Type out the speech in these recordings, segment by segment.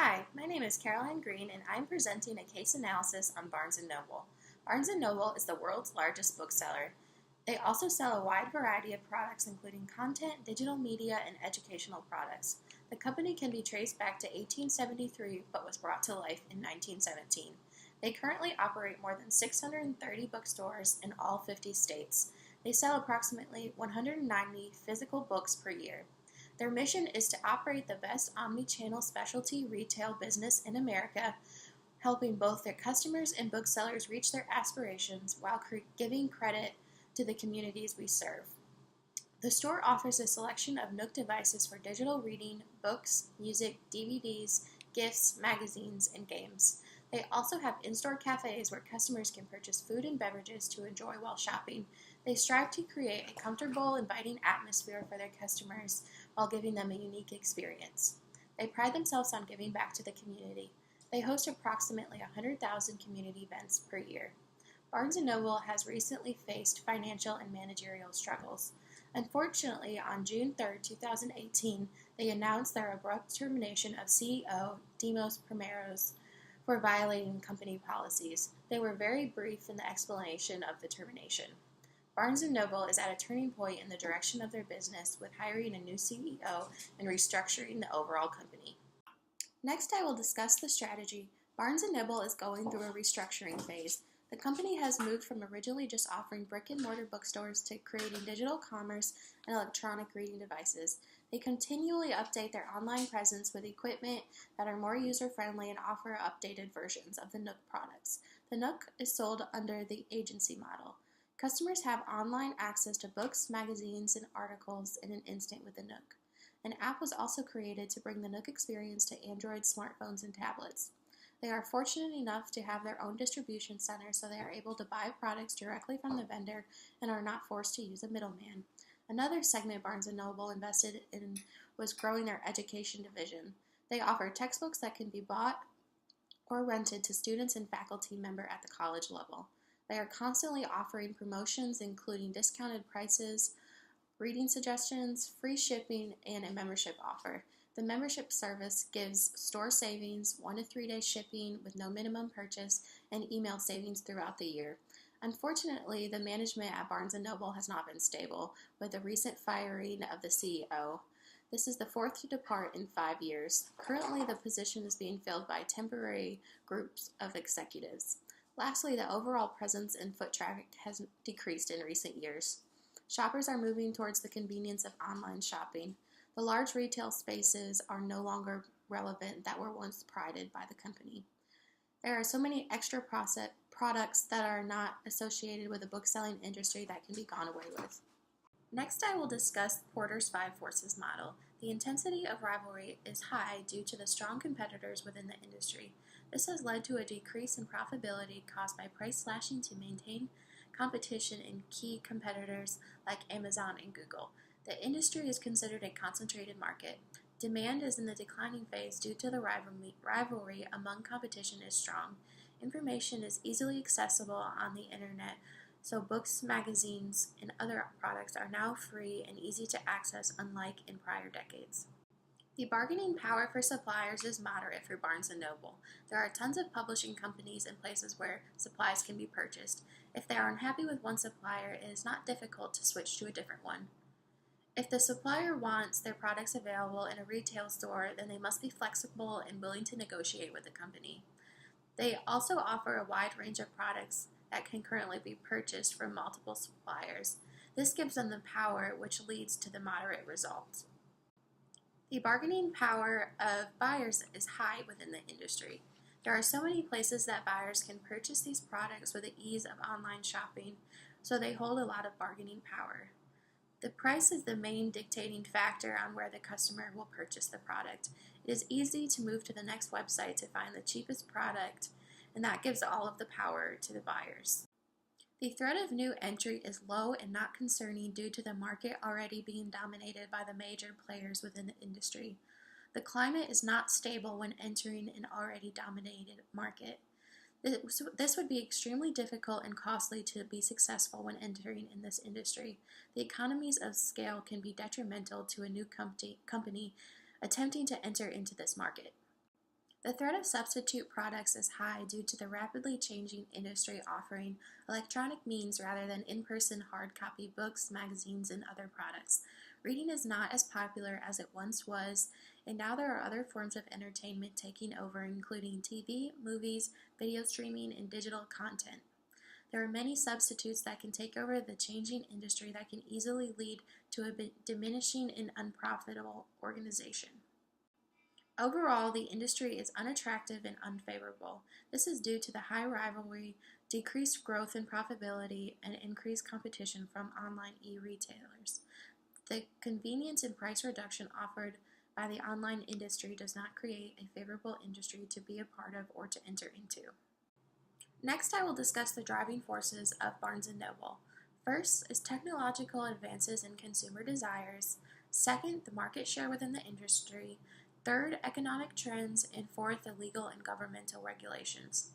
Hi, my name is Caroline Green and I'm presenting a case analysis on Barnes & Noble. Barnes & Noble is the world's largest bookseller. They also sell a wide variety of products including content, digital media, and educational products. The company can be traced back to 1873 but was brought to life in 1917. They currently operate more than 630 bookstores in all 50 states. They sell approximately 190 physical books per year. Their mission is to operate the best omni-channel specialty retail business in America, helping both their customers and booksellers reach their aspirations while giving credit to the communities we serve. The store offers a selection of Nook devices for digital reading, books, music, DVDs, gifts, magazines, and games. They also have in-store cafes where customers can purchase food and beverages to enjoy while shopping. They strive to create a comfortable, inviting atmosphere for their customers while giving them a unique experience. They pride themselves on giving back to the community. They host approximately 100,000 community events per year. Barnes & Noble has recently faced financial and managerial struggles. Unfortunately, on June 3, 2018, they announced their abrupt termination of CEO Demos Primeros for violating company policies. They were very brief in the explanation of the termination. Barnes & Noble is at a turning point in the direction of their business with hiring a new CEO and restructuring the overall company. Next, I will discuss the strategy. Barnes & Noble is going through a restructuring phase. The company has moved from originally just offering brick-and-mortar bookstores to creating digital commerce and electronic reading devices. They continually update their online presence with equipment that are more user-friendly and offer updated versions of the Nook products. The Nook is sold under the agency model. Customers have online access to books, magazines, and articles in an instant with the Nook. An app was also created to bring the Nook experience to Android smartphones and tablets. They are fortunate enough to have their own distribution center, so they are able to buy products directly from the vendor and are not forced to use a middleman. Another segment Barnes & Noble invested in was growing their education division. They offer textbooks that can be bought or rented to students and faculty member at the college level. They are constantly offering promotions including discounted prices, reading suggestions, free shipping, and a membership offer. The membership service gives store savings, 1 to 3 day shipping with no minimum purchase, and email savings throughout the year. Unfortunately, the management at Barnes & Noble has not been stable, with the recent firing of the CEO. This is the fourth to depart in 5 years. Currently, the position is being filled by temporary groups of executives. Lastly, the overall presence and foot traffic has decreased in recent years. Shoppers are moving towards the convenience of online shopping. The large retail spaces are no longer relevant that were once prided by the company. There are so many extra products that are not associated with the bookselling industry that can be gone away with. Next, I will discuss Porter's 5 Forces model. The intensity of rivalry is high due to the strong competitors within the industry. This has led to a decrease in profitability caused by price slashing to maintain competition in key competitors like Amazon and Google. The industry is considered a concentrated market. Demand is in the declining phase due to the rivalry among competition is strong. Information is easily accessible on the internet, so books, magazines, and other products are now free and easy to access, unlike in prior decades. The bargaining power for suppliers is moderate for Barnes & Noble. There are tons of publishing companies and places where supplies can be purchased. If they are unhappy with one supplier, it is not difficult to switch to a different one. If the supplier wants their products available in a retail store, then they must be flexible and willing to negotiate with the company. They also offer a wide range of products that can currently be purchased from multiple suppliers. This gives them the power, which leads to the moderate results. The bargaining power of buyers is high within the industry. There are so many places that buyers can purchase these products with the ease of online shopping, so they hold a lot of bargaining power. The price is the main dictating factor on where the customer will purchase the product. It is easy to move to the next website to find the cheapest product, and that gives all of the power to the buyers. The threat of new entry is low and not concerning due to the market already being dominated by the major players within the industry. The climate is not stable when entering an already dominated market. This would be extremely difficult and costly to be successful when entering in this industry. The economies of scale can be detrimental to a new company attempting to enter into this market. The threat of substitute products is high due to the rapidly changing industry offering electronic means rather than in-person hard copy books, magazines, and other products. Reading is not as popular as it once was, and now there are other forms of entertainment taking over, including TV, movies, video streaming, and digital content. There are many substitutes that can take over the changing industry that can easily lead to a diminishing and unprofitable organization. Overall, the industry is unattractive and unfavorable. This is due to the high rivalry, decreased growth and profitability, and increased competition from online e-retailers. The convenience and price reduction offered by the online industry does not create a favorable industry to be a part of or to enter into. Next, I will discuss the driving forces of Barnes & Noble. First is technological advances in consumer desires. Second, the market share within the industry. Third, economic trends. And fourth, the legal and governmental regulations.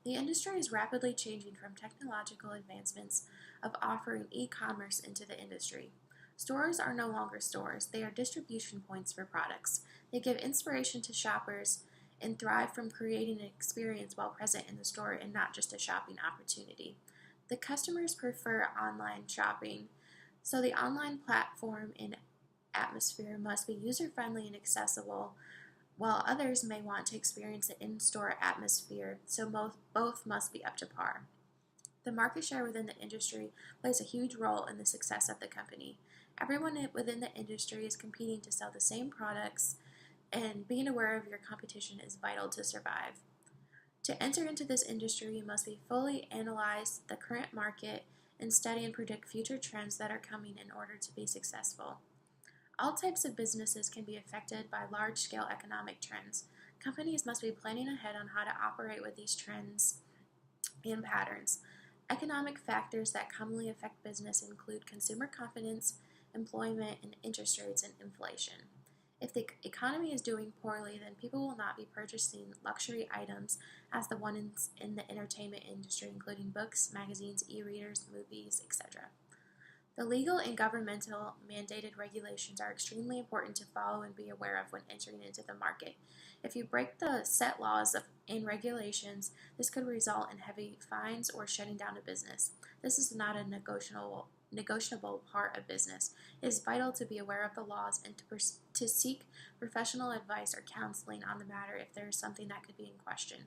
The industry is rapidly changing from technological advancements of offering e-commerce into the industry. Stores are no longer stores, they are distribution points for products. They give inspiration to shoppers and thrive from creating an experience while present in the store and not just a shopping opportunity. The customers prefer online shopping, so the online platform and atmosphere must be user-friendly and accessible, while others may want to experience the in-store atmosphere, so both must be up to par. The market share within the industry plays a huge role in the success of the company. Everyone within the industry is competing to sell the same products, and being aware of your competition is vital to survive. To enter into this industry, you must be fully analyze the current market and study and predict future trends that are coming in order to be successful. All types of businesses can be affected by large-scale economic trends. Companies must be planning ahead on how to operate with these trends and patterns. Economic factors that commonly affect business include consumer confidence, employment, and interest rates and inflation. If the economy is doing poorly, then people will not be purchasing luxury items as the ones in the entertainment industry, including books, magazines, e-readers, movies, etc. The legal and governmental mandated regulations are extremely important to follow and be aware of when entering into the market. If you break the set laws and regulations, this could result in heavy fines or shutting down a business. This is not a negotiable part of business. It is vital to be aware of the laws and to seek professional advice or counseling on the matter if there is something that could be in question.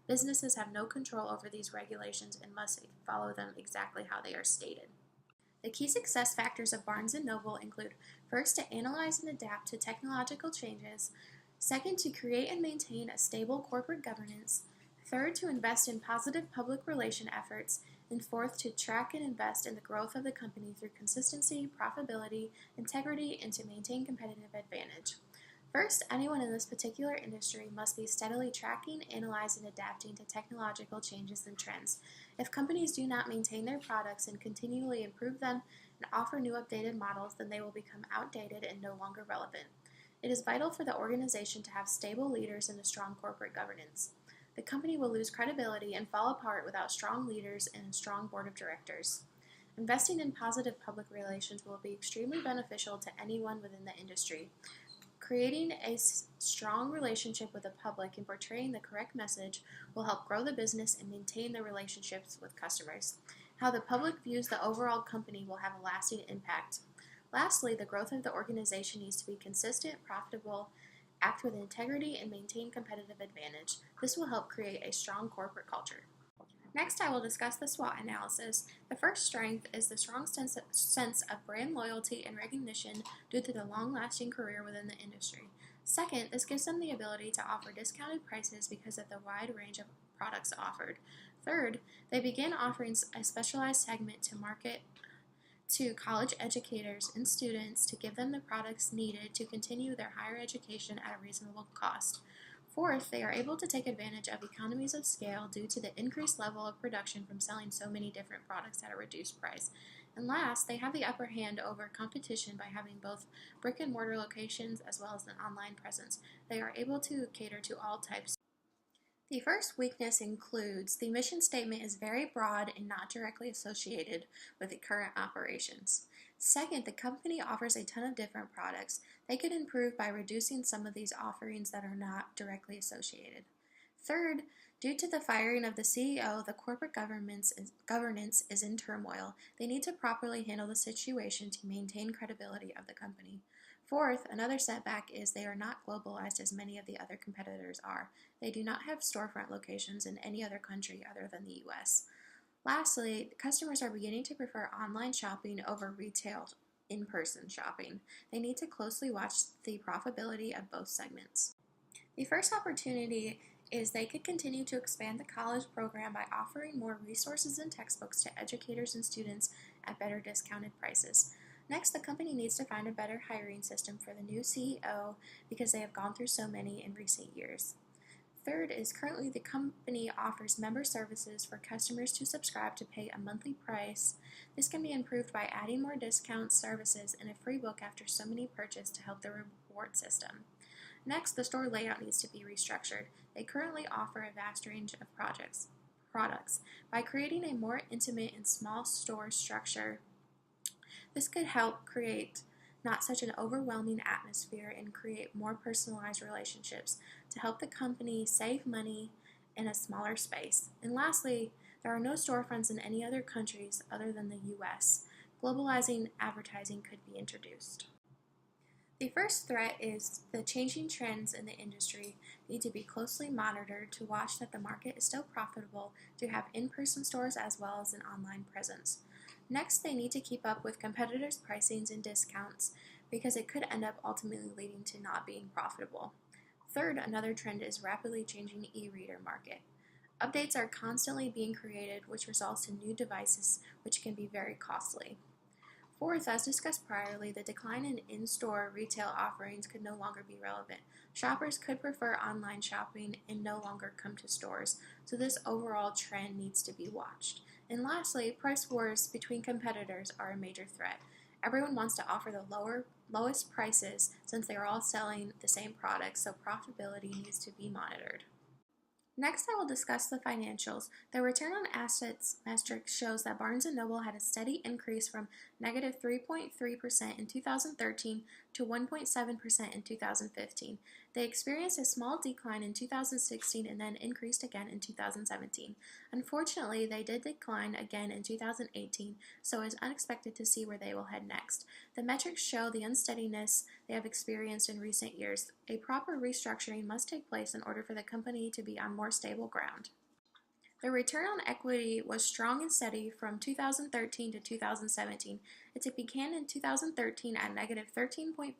Businesses have no control over these regulations and must follow them exactly how they are stated. The key success factors of Barnes & Noble include, first, to analyze and adapt to technological changes, second, to create and maintain a stable corporate governance, third, to invest in positive public relation efforts, and fourth, to track and invest in the growth of the company through consistency, profitability, integrity, and to maintain competitive advantage. First, anyone in this particular industry must be steadily tracking, analyzing, and adapting to technological changes and trends. If companies do not maintain their products and continually improve them and offer new updated models, then they will become outdated and no longer relevant. It is vital for the organization to have stable leaders and a strong corporate governance. The company will lose credibility and fall apart without strong leaders and a strong board of directors. Investing in positive public relations will be extremely beneficial to anyone within the industry. Creating a strong relationship with the public and portraying the correct message will help grow the business and maintain the relationships with customers. How the public views the overall company will have a lasting impact. Lastly, the growth of the organization needs to be consistent, profitable, act with integrity, and maintain competitive advantage. This will help create a strong corporate culture. Next, I will discuss the SWOT analysis. The first strength is the strong sense of brand loyalty and recognition due to the long-lasting career within the industry. Second, this gives them the ability to offer discounted prices because of the wide range of products offered. Third, they begin offering a specialized segment to market to college educators and students to give them the products needed to continue their higher education at a reasonable cost. Fourth, they are able to take advantage of economies of scale due to the increased level of production from selling so many different products at a reduced price. And last, they have the upper hand over competition by having both brick and mortar locations as well as an online presence. They are able to cater to all types. The first weakness includes the mission statement is very broad and not directly associated with the current operations. Second, the company offers a ton of different products. They could improve by reducing some of these offerings that are not directly associated. Third, due to the firing of the CEO, the corporate governance is in turmoil. They need to properly handle the situation to maintain credibility of the company. Fourth, another setback is they are not globalized as many of the other competitors are. They do not have storefront locations in any other country other than the US. Lastly, customers are beginning to prefer online shopping over retail in-person shopping. They need to closely watch the profitability of both segments. The first opportunity is they could continue to expand the college program by offering more resources and textbooks to educators and students at better discounted prices. Next, the company needs to find a better hiring system for the new CEO because they have gone through so many in recent years. Third is currently the company offers member services for customers to subscribe to pay a monthly price. This can be improved by adding more discounts, services, and a free book after so many purchase to help the reward system. Next, the store layout needs to be restructured. They currently offer a vast range of products. By creating a more intimate and small store structure, this could help create not such an overwhelming atmosphere and create more personalized relationships to help the company save money in a smaller space. And lastly, there are no storefronts in any other countries other than the US. Globalizing advertising could be introduced. The first threat is the changing trends in the industry need to be closely monitored to watch that the market is still profitable to have in-person stores as well as an online presence. Next, they need to keep up with competitors' pricings and discounts because it could end up ultimately leading to not being profitable. Third, another trend is rapidly changing e-reader market. Updates are constantly being created, which results in new devices, which can be very costly. Fourth, as discussed priorly, the decline in in-store retail offerings could no longer be relevant. Shoppers could prefer online shopping and no longer come to stores, so this overall trend needs to be watched. And lastly, price wars between competitors are a major threat. Everyone wants to offer the lowest prices since they are all selling the same products, so profitability needs to be monitored. Next, I will discuss the financials. The return on assets metric shows that Barnes & Noble had a steady increase from negative 3.3% in 2013 to 1.7% in 2015. They experienced a small decline in 2016 and then increased again in 2017. Unfortunately, they did decline again in 2018, so it is unexpected to see where they will head next. The metrics show the unsteadiness they have experienced in recent years. A proper restructuring must take place in order for the company to be on more stable ground. The return on equity was strong and steady from 2013 to 2017. It began in 2013 at negative 13.5%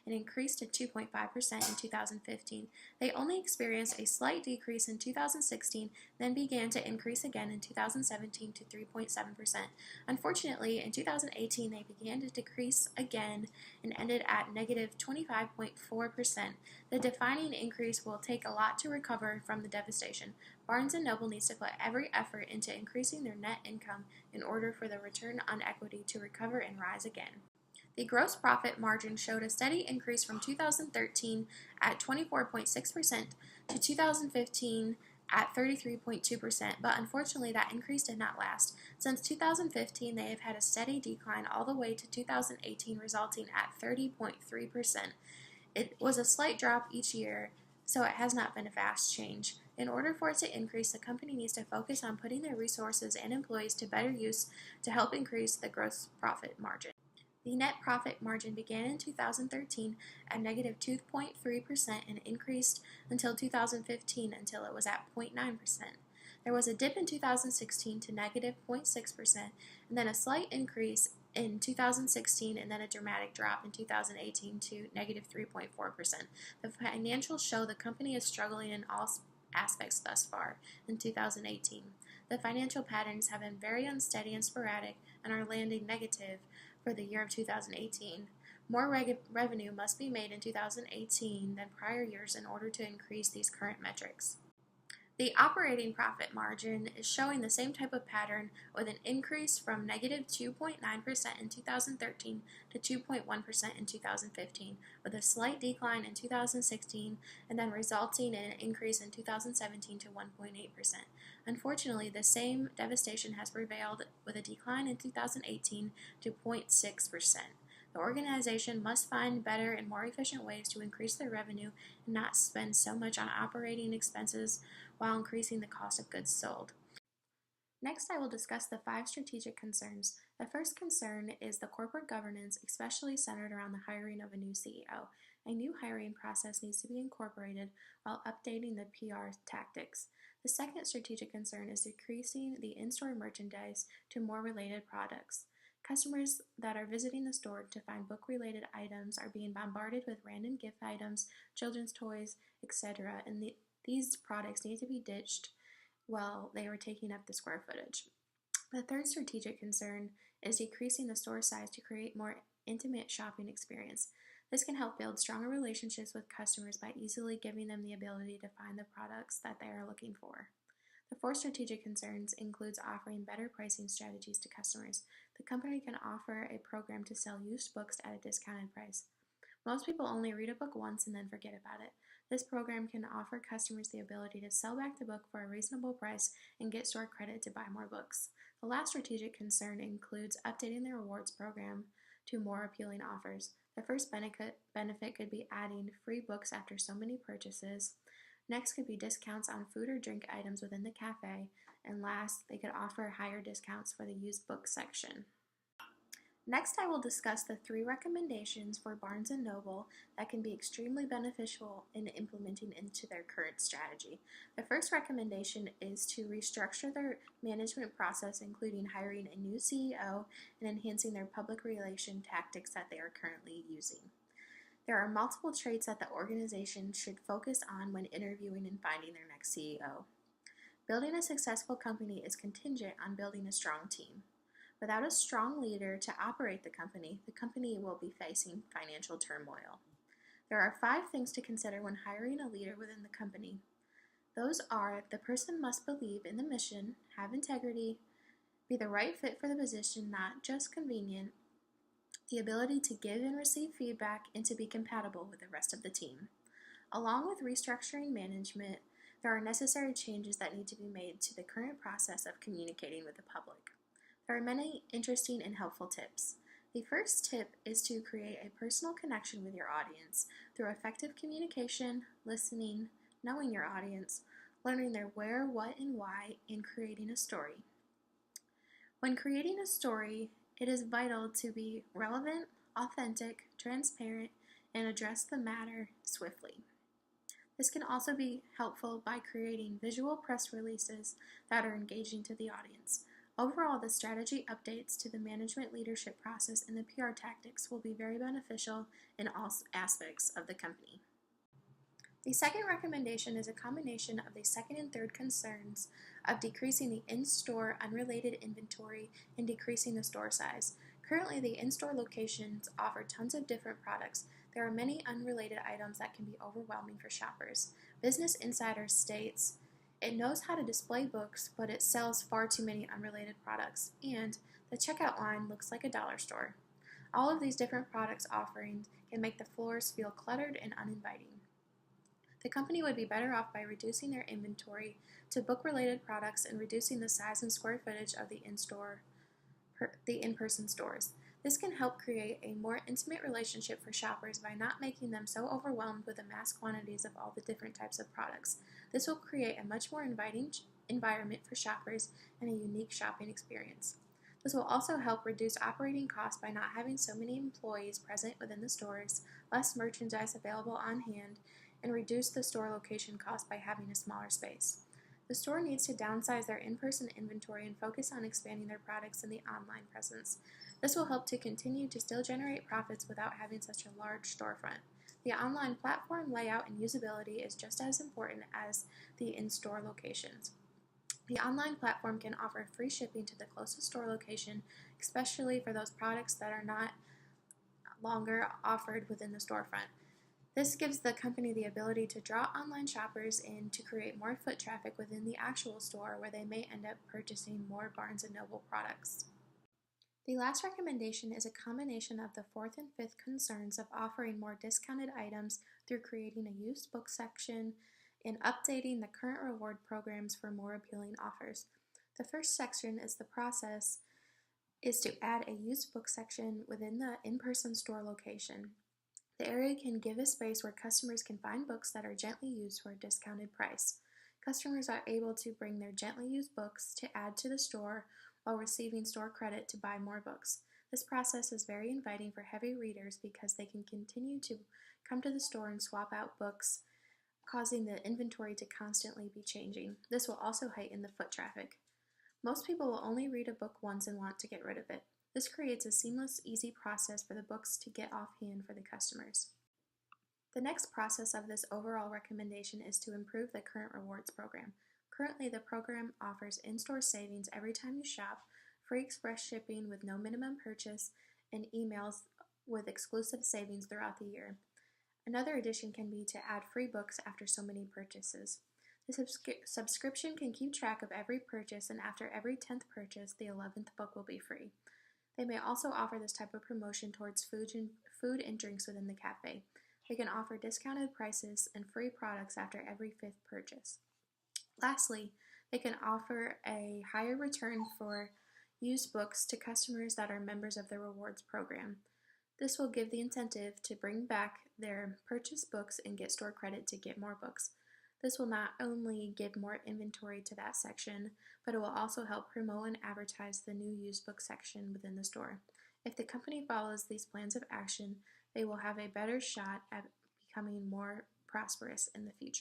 and increased to 2.5% in 2015. They only experienced a slight decrease in 2016, then began to increase again in 2017 to 3.7%. Unfortunately, in 2018, they began to decrease again and ended at negative 25.4%. The defining increase will take a lot to recover from the devastation. Barnes & Noble needs to put every effort into increasing their net income in order for the return on equity to recover and rise again. The gross profit margin showed a steady increase from 2013 at 24.6% to 2015 at 33.2%, but unfortunately that increase did not last. Since 2015, they have had a steady decline all the way to 2018, resulting at 30.3%. It was a slight drop each year, so it has not been a fast change. In order for it to increase, the company needs to focus on putting their resources and employees to better use to help increase the gross profit margin. The net profit margin began in 2013 at negative 2.3% and increased until 2015 until it was at 0.9%. There was a dip in 2016 to negative 0.6% and then a slight increase in 2016 and then a dramatic drop in 2018 to negative 3.4%. The financials show the company is struggling in all aspects thus far in 2018. The financial patterns have been very unsteady and sporadic and are landing negative for the year of 2018. More revenue must be made in 2018 than prior years in order to increase these current metrics. The operating profit margin is showing the same type of pattern with an increase from negative 2.9% in 2013 to 2.1% in 2015, with a slight decline in 2016 and then resulting in an increase in 2017 to 1.8%. Unfortunately, the same devastation has prevailed with a decline in 2018 to 0.6%. The organization must find better and more efficient ways to increase their revenue and not spend so much on operating expenses while increasing the cost of goods sold. Next, I will discuss the 5 strategic concerns. The first concern is the corporate governance, especially centered around the hiring of a new CEO. A new hiring process needs to be incorporated while updating the PR tactics. The second strategic concern is decreasing the in-store merchandise to more related products. Customers that are visiting the store to find book-related items are being bombarded with random gift items, children's toys, etc., and these products need to be ditched while they are taking up the square footage. The third strategic concern is decreasing the store size to create more intimate shopping experience. This can help build stronger relationships with customers by easily giving them the ability to find the products that they are looking for. The fourth strategic concerns includes offering better pricing strategies to customers. The company can offer a program to sell used books at a discounted price. Most people only read a book once and then forget about it. This program can offer customers the ability to sell back the book for a reasonable price and get store credit to buy more books. The last strategic concern includes updating the rewards program to more appealing offers. The first benefit could be adding free books after so many purchases. Next could be discounts on food or drink items within the cafe. And last, they could offer higher discounts for the used book section. Next, I will discuss the 3 recommendations for Barnes & Noble that can be extremely beneficial in implementing into their current strategy. The first recommendation is to restructure their management process, including hiring a new CEO and enhancing their public relation tactics that they are currently using. There are multiple traits that the organization should focus on when interviewing and finding their next CEO. Building a successful company is contingent on building a strong team. Without a strong leader to operate the company will be facing financial turmoil. There are 5 things to consider when hiring a leader within the company. Those are: the person must believe in the mission, have integrity, be the right fit for the position, not just convenient, the ability to give and receive feedback, and to be compatible with the rest of the team. Along with restructuring management, there are necessary changes that need to be made to the current process of communicating with the public. There are many interesting and helpful tips. The first tip is to create a personal connection with your audience through effective communication, listening, knowing your audience, learning their where, what, and why, and creating a story. When creating a story, it is vital to be relevant, authentic, transparent, and address the matter swiftly. This can also be helpful by creating visual press releases that are engaging to the audience. Overall, the strategy updates to the management leadership process and the PR tactics will be very beneficial in all aspects of the company. The second recommendation is a combination of the second and third concerns of decreasing the in-store unrelated inventory and decreasing the store size. Currently, the in-store locations offer tons of different products. There are many unrelated items that can be overwhelming for shoppers. Business Insider states, "It knows how to display books, but it sells far too many unrelated products, and the checkout line looks like a dollar store." All of these different products offerings can make the floors feel cluttered and uninviting. The company would be better off by reducing their inventory to book-related products and reducing the size and square footage of the in-person stores. This can help create a more intimate relationship for shoppers by not making them so overwhelmed with the mass quantities of all the different types of products. This will create a much more inviting environment for shoppers and a unique shopping experience. This will also help reduce operating costs by not having so many employees present within the stores, less merchandise available on hand, and reduce the store location cost by having a smaller space. The store needs to downsize their in-person inventory and focus on expanding their products in the online presence. This will help to continue to still generate profits without having such a large storefront. The online platform layout and usability is just as important as the in-store locations. The online platform can offer free shipping to the closest store location, especially for those products that are not longer offered within the storefront. This gives the company the ability to draw online shoppers in to create more foot traffic within the actual store where they may end up purchasing more Barnes & Noble products. The last recommendation is a combination of the fourth and fifth concerns of offering more discounted items through creating a used book section and updating the current reward programs for more appealing offers. The first section is the process is to add a used book section within the in-person store location. The area can give a space where customers can find books that are gently used for a discounted price. Customers are able to bring their gently used books to add to the store while receiving store credit to buy more books. This process is very inviting for heavy readers because they can continue to come to the store and swap out books, causing the inventory to constantly be changing. This will also heighten the foot traffic. Most people will only read a book once and want to get rid of it. This creates a seamless, easy process for the books to get offhand for the customers. The next process of this overall recommendation is to improve the current rewards program. Currently, the program offers in-store savings every time you shop, free express shipping with no minimum purchase, and emails with exclusive savings throughout the year. Another addition can be to add free books after so many purchases. The subscription can keep track of every purchase, and after every 10th purchase, the 11th book will be free. They may also offer this type of promotion towards food and drinks within the cafe. They can offer discounted prices and free products after every 5th purchase. Lastly, they can offer a higher return for used books to customers that are members of the rewards program. This will give the incentive to bring back their purchased books and get store credit to get more books. This will not only give more inventory to that section, but it will also help promote and advertise the new used book section within the store. If the company follows these plans of action, they will have a better shot at becoming more prosperous in the future.